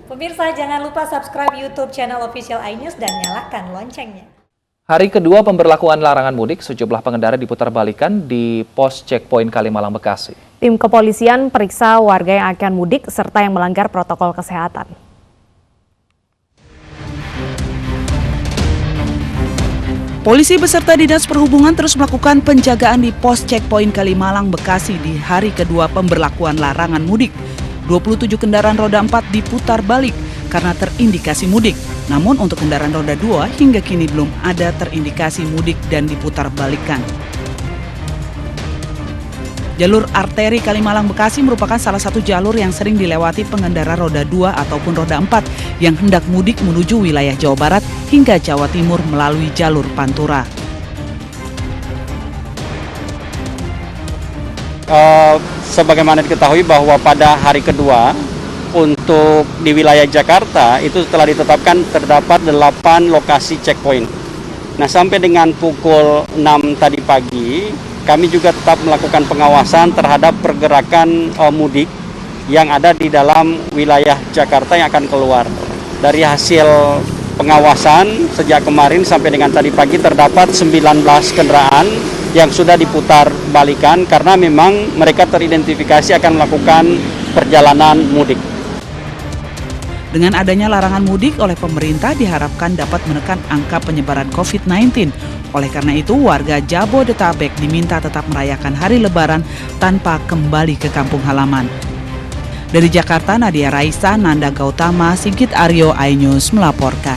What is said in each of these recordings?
Pemirsa, jangan lupa subscribe YouTube channel Official iNews dan nyalakan loncengnya. Hari kedua pemberlakuan larangan mudik, sejumlah pengendara diputarbalikkan di pos checkpoint Kalimalang, Bekasi. Tim kepolisian periksa warga yang akan mudik serta yang melanggar protokol kesehatan. Polisi beserta Dinas Perhubungan terus melakukan penjagaan di pos checkpoint Kalimalang, Bekasi di hari kedua pemberlakuan larangan mudik. 27 kendaraan roda 4 diputar balik karena terindikasi mudik. Namun untuk kendaraan roda 2 hingga kini belum ada terindikasi mudik dan diputar balikan. Jalur arteri Kalimalang Bekasi merupakan salah satu jalur yang sering dilewati pengendara roda 2 ataupun roda 4 yang hendak mudik menuju wilayah Jawa Barat hingga Jawa Timur melalui jalur Pantura. Sebagaimana diketahui bahwa pada hari kedua untuk di wilayah Jakarta itu telah ditetapkan terdapat 8 lokasi checkpoint. Nah, sampai dengan pukul 6 tadi pagi kami juga tetap melakukan pengawasan terhadap pergerakan mudik yang ada di dalam wilayah Jakarta yang akan keluar. Dari hasil pengawasan sejak kemarin sampai dengan tadi pagi terdapat 19 kendaraan yang sudah diputar balikan karena memang mereka teridentifikasi akan melakukan perjalanan mudik. Dengan adanya larangan mudik oleh pemerintah diharapkan dapat menekan angka penyebaran COVID-19. Oleh karena itu, warga Jabodetabek diminta tetap merayakan hari Lebaran tanpa kembali ke kampung halaman. Dari Jakarta, Nadia Raisa, Nanda Gautama, Sigit Aryo, iNews melaporkan.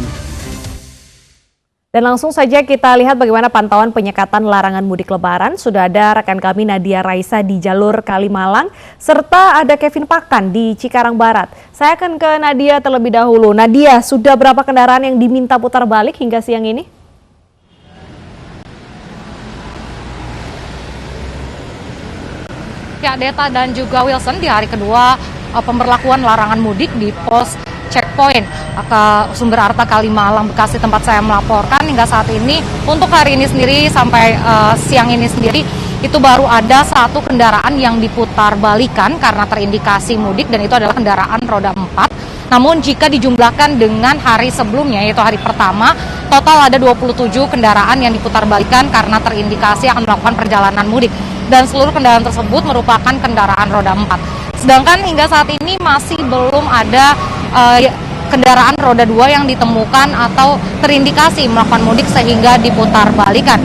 Dan langsung saja kita lihat bagaimana pantauan penyekatan larangan mudik Lebaran. Sudah ada rekan kami Nadia Raisa di jalur Kalimalang, serta ada Kevin Pakan di Cikarang Barat. Saya akan ke Nadia terlebih dahulu. Nadia, sudah berapa kendaraan yang diminta putar balik hingga siang ini? Ya, Deta dan juga Wilson, di hari kedua pemberlakuan larangan mudik di pos checkpoint ke Sumber Arta Kalimalang, Bekasi tempat saya melaporkan hingga saat ini. Untuk hari ini sendiri sampai siang ini sendiri itu baru ada 1 kendaraan yang diputar balikan karena terindikasi mudik dan itu adalah kendaraan roda 4. Namun jika dijumlahkan dengan hari sebelumnya yaitu hari pertama, total ada 27 kendaraan yang diputar balikan karena terindikasi akan melakukan perjalanan mudik. Dan seluruh kendaraan tersebut merupakan kendaraan roda 4. Sedangkan hingga saat ini masih belum ada kendaraan roda 2 yang ditemukan atau terindikasi melakukan mudik sehingga diputar balikan.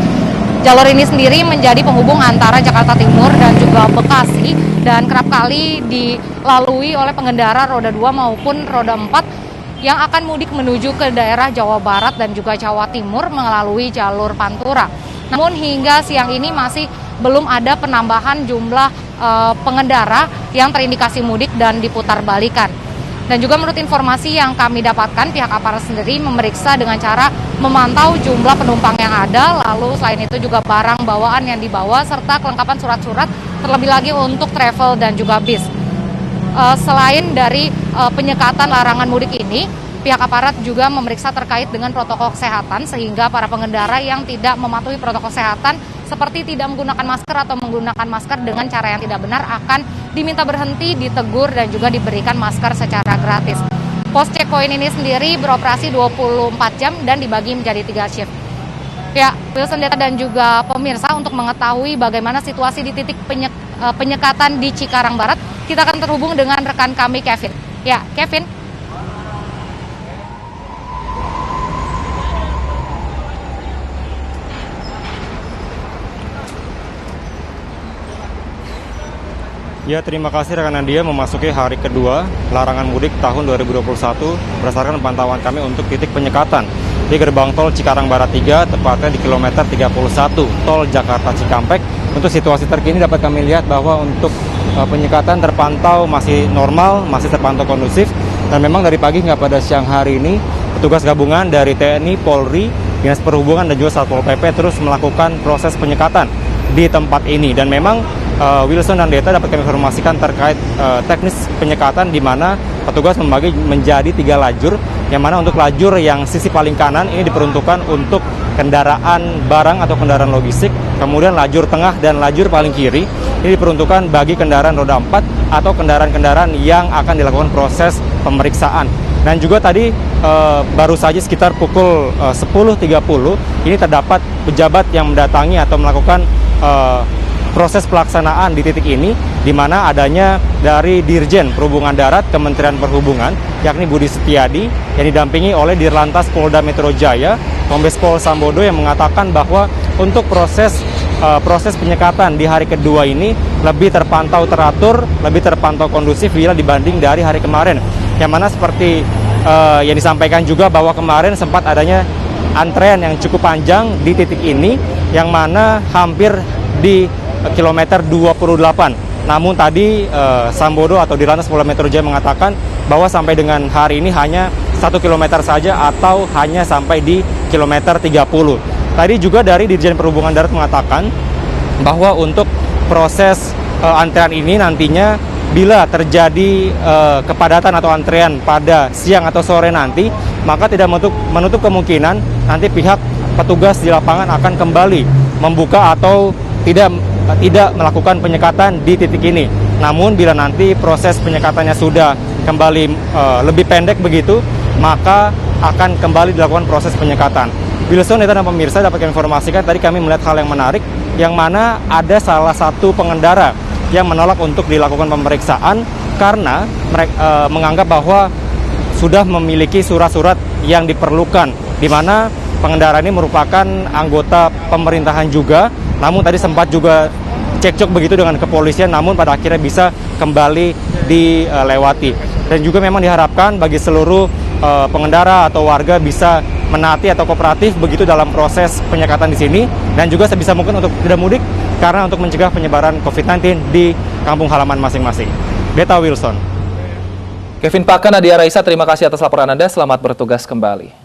Jalur ini sendiri menjadi penghubung antara Jakarta Timur dan juga Bekasi dan kerap kali dilalui oleh pengendara roda 2 maupun roda 4 yang akan mudik menuju ke daerah Jawa Barat dan juga Jawa Timur melalui jalur Pantura. Namun hingga siang ini masih belum ada penambahan jumlah pengendara yang terindikasi mudik dan diputar balikan. Dan juga menurut informasi yang kami dapatkan, pihak aparat sendiri memeriksa dengan cara memantau jumlah penumpang yang ada, lalu selain itu juga barang bawaan yang dibawa, serta kelengkapan surat-surat terlebih lagi untuk travel dan juga bis. Selain dari penyekatan larangan mudik ini, pihak aparat juga memeriksa terkait dengan protokol kesehatan, sehingga para pengendara yang tidak mematuhi protokol kesehatan seperti tidak menggunakan masker atau menggunakan masker dengan cara yang tidak benar akan diminta berhenti, ditegur, dan juga diberikan masker secara gratis. Pos checkpoint ini sendiri beroperasi 24 jam dan dibagi menjadi 3 shift. Ya, Wilson, Deta, dan juga pemirsa, untuk mengetahui bagaimana situasi di titik penyekatan di Cikarang Barat, kita akan terhubung dengan rekan kami Kevin. Ya, Kevin. Ya, terima kasih rekan Nadia. Memasuki hari kedua larangan mudik tahun 2021 berdasarkan pantauan kami untuk titik penyekatan di gerbang tol Cikarang Barat 3, tepatnya di kilometer 31 tol Jakarta Cikampek. Untuk situasi terkini dapat kami lihat bahwa untuk penyekatan terpantau masih normal, masih terpantau kondusif, dan memang dari pagi hingga pada siang hari ini petugas gabungan dari TNI, Polri, Dinas Perhubungan dan juga Satpol PP terus melakukan proses penyekatan di tempat ini. Dan memang Wilson dan Deta dapat kami informasikan terkait teknis penyekatan, di mana petugas membagi menjadi 3 lajur, yang mana untuk lajur yang sisi paling kanan ini diperuntukkan untuk kendaraan barang atau kendaraan logistik, kemudian lajur tengah dan lajur paling kiri ini diperuntukkan bagi kendaraan roda 4 atau kendaraan-kendaraan yang akan dilakukan proses pemeriksaan. Dan juga tadi baru saja sekitar pukul 10.30 ini terdapat pejabat yang mendatangi atau melakukan proses pelaksanaan di titik ini, di mana adanya dari Dirjen Perhubungan Darat Kementerian Perhubungan, yakni Budi Setiadi, yang didampingi oleh Dirlantas Polda Metro Jaya, Kombes Pol Sambodo, yang mengatakan bahwa untuk proses penyekatan di hari kedua ini lebih terpantau teratur, lebih terpantau kondusif bila dibanding dari hari kemarin. Yang mana seperti yang disampaikan juga bahwa kemarin sempat adanya antrean yang cukup panjang di titik ini, yang mana hampir di kilometer 28. Namun tadi Sambodo atau Dirlantas Polda Metro Jaya mengatakan bahwa sampai dengan hari ini hanya 1 kilometer saja atau hanya sampai di kilometer 30. Tadi juga dari Dirjen Perhubungan Darat mengatakan bahwa untuk proses antrean ini nantinya bila terjadi kepadatan atau antrean pada siang atau sore nanti, maka tidak menutup kemungkinan nanti pihak petugas di lapangan akan kembali membuka atau tidak melakukan penyekatan di titik ini. Namun bila nanti proses penyekatannya sudah kembali lebih pendek begitu, maka akan kembali dilakukan proses penyekatan. Wilson, dan pemirsa, dapat kami informasikan tadi kami melihat hal yang menarik, yang mana ada salah satu pengendara yang menolak untuk dilakukan pemeriksaan karena mereka menganggap bahwa sudah memiliki surat-surat yang diperlukan, di mana pengendara ini merupakan anggota pemerintahan juga. Namun tadi sempat juga cekcok begitu dengan kepolisian, namun pada akhirnya bisa kembali dilewati. Dan juga memang diharapkan bagi seluruh pengendara atau warga bisa menaati atau kooperatif begitu dalam proses penyekatan di sini, dan juga sebisa mungkin untuk tidak mudik karena untuk mencegah penyebaran COVID-19 di kampung halaman masing-masing. Beta Wilson. Kevin Pakan, Nadia Raisa, terima kasih atas laporan Anda. Selamat bertugas kembali.